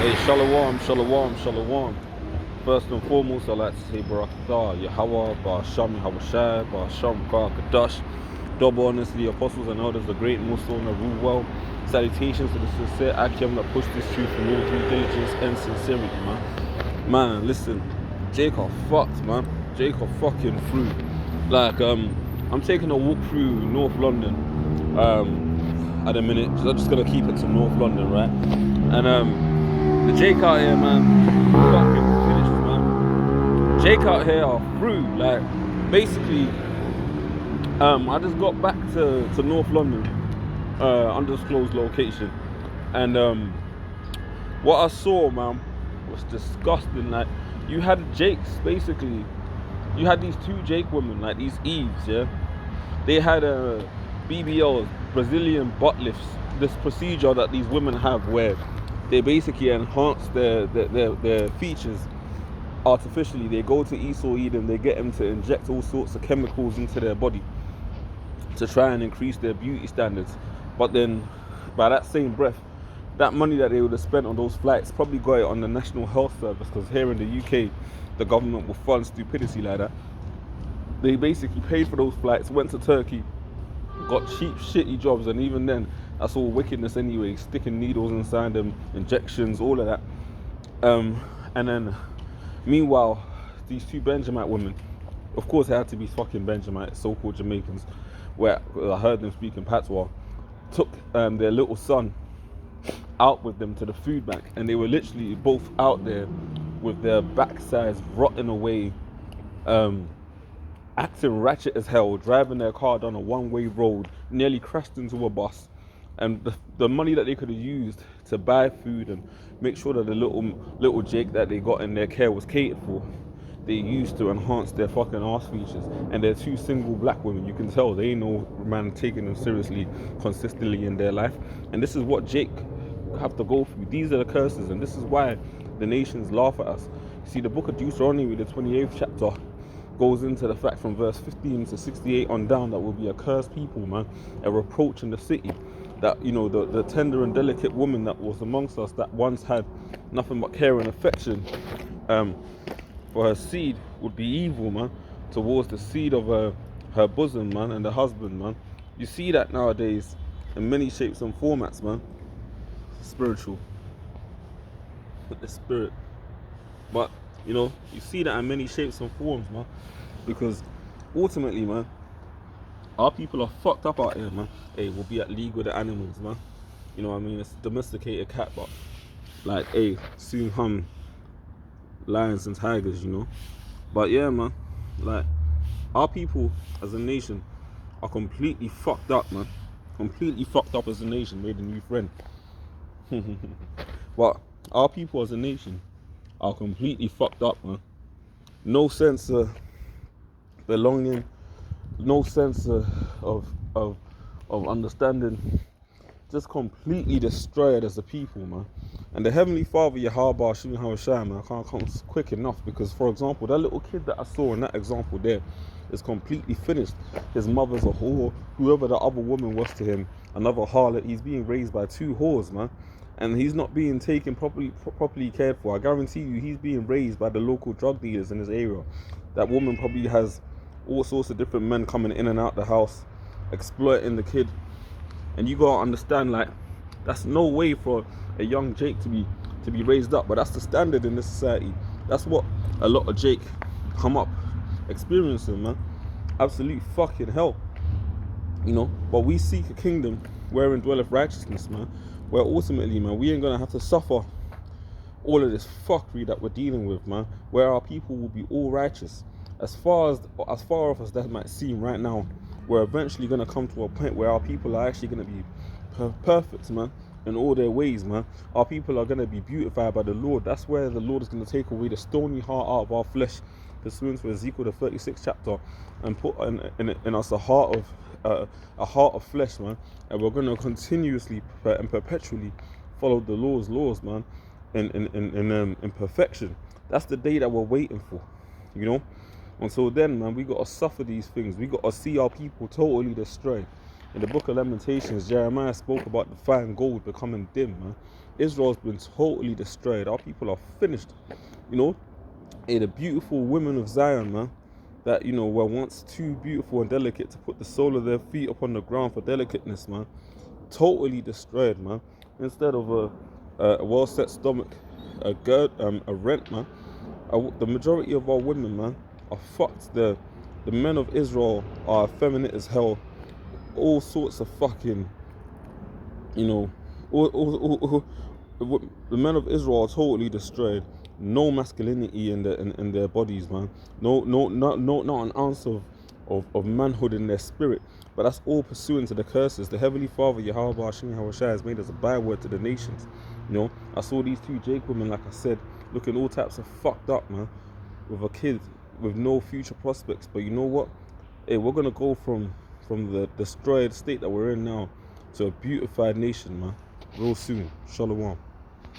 Hey, shalom, shalom, shalom. First and foremost, I'd like to say Barakatah, Yahweh, Ba'asham, Yahushai, Ba'asham, Kadash. Double honors to the apostles and elders, the great Muslim that rule well. Salutations to the sincere Akim that push this truth in all due diligence and sincerity, man. Man, listen, Jake are fucked, man. Jake are fucking through. Like, I'm taking a walk through North London, at a minute. I'm just gonna keep it to North London, right? And, the Jake out here, man, fucking finished, man. Jake out here are through. Like, basically, I just got back to North London, undisclosed location, and what I saw, man, was disgusting. Like, you had Jakes, basically, you had these two Jake women, like these Eves, yeah. They had BBLs, Brazilian butt lifts. This procedure that these women have, where they basically enhance their features artificially. They go to Esau Eden, they get them to inject all sorts of chemicals into their body to try and increase their beauty standards. But then, by that same breath, that money that they would have spent on those flights probably got it on the National Health Service, because here in the UK, the government will fund stupidity like that. They basically paid for those flights, went to Turkey, got cheap, shitty jobs, and even then, that's all wickedness anyway, sticking needles inside them, injections, all of that. And then, meanwhile, these two Benjamite women, of course they had to be fucking Benjamite, so-called Jamaicans, where I heard them speaking patois, took their little son out with them to the food bank, and they were literally both out there with their backsides rotting away, acting ratchet as hell, driving their car down a one-way road, nearly crashed into a bus. And the money that they could have used to buy food and make sure that the little Jake that they got in their care was catered for, they used to enhance their fucking arse features. And they're two single black women. You can tell they ain't no man taking them seriously consistently in their life. And this is what Jake have to go through. These are the curses, and this is why the nations laugh at us. You see, the book of Deuteronomy, the 28th chapter, goes into the fact from verse 15 to 68 on down that will be a cursed people, man, a reproach in the city. That, you know, the tender and delicate woman that was amongst us, that once had nothing but care and affection for her seed, would be evil, man, towards the seed of her bosom, man, and the husband, man. You see that nowadays in many shapes and formats, man. Spiritual, the spirit. But, you know, you see that in many shapes and forms, man, because ultimately, man, our people are fucked up out here, man. Hey, we'll be at league with the animals, man. You know what I mean? It's a domesticated cat, but like, hey, soon hum lions and tigers, you know. But yeah, man, like, our people as a nation are completely fucked up, man. Completely fucked up as a nation. Made a new friend. But our people as a nation are completely fucked up, man. No sense of belonging, no sense of understanding, just completely destroyed as a people, man. And the Heavenly Father, Yahweh, Shimon Hawashai, man, I can't come quick enough, because, for example, that little kid that I saw in that example there is completely finished. His mother's a whore, whoever the other woman was to him, another harlot. He's being raised by two whores, man. And he's not being taken properly cared for. I guarantee you, he's being raised by the local drug dealers in his area. That woman probably has all sorts of different men coming in and out the house, exploiting the kid. And you gotta understand, like, that's no way for a young Jake to be raised up. But that's the standard in this society. That's what a lot of Jake come up experiencing, man. Absolute fucking hell, you know. But we seek a kingdom wherein dwelleth righteousness, man, where ultimately, man, we ain't gonna have to suffer all of this fuckery that we're dealing with, man, where our people will be all righteous. As far off as that might seem right now, we're eventually gonna come to a point where our people are actually gonna be perfect, man, in all their ways, man. Our people are gonna be beautified by the Lord. That's where the Lord is gonna take away the stony heart out of our flesh, pursuant to Ezekiel the 36th chapter, and put in us a heart of flesh, man. And we're gonna continuously and perpetually follow the Lord's laws, man, in perfection. That's the day that we're waiting for, you know. Until then, man, we gotta suffer these things. We gotta see our people totally destroyed. In the book of Lamentations, Jeremiah spoke about the fine gold becoming dim, man. Israel's been totally destroyed. Our people are finished. You know, the beautiful women of Zion, man, that, you know, were once too beautiful and delicate to put the sole of their feet upon the ground for delicateness, man. Totally destroyed, man. Instead of a well-set stomach, a rent, man. The majority of our women, man, are fucked. The men of Israel are effeminate as hell. All sorts of fucking, you know, the men of Israel are totally destroyed. No masculinity in their bodies, man. Not an ounce of manhood in their spirit. But that's all pursuant to the curses. The Heavenly Father, Yahweh Hashem Yahushua, has made us a byword to the nations. You know, I saw these two Jake women, like I said, looking all types of fucked up, man, with a kid with no future prospects. But you know what? Hey, we're gonna go from the destroyed state that we're in now to a beautified nation, man, real soon. Shalom.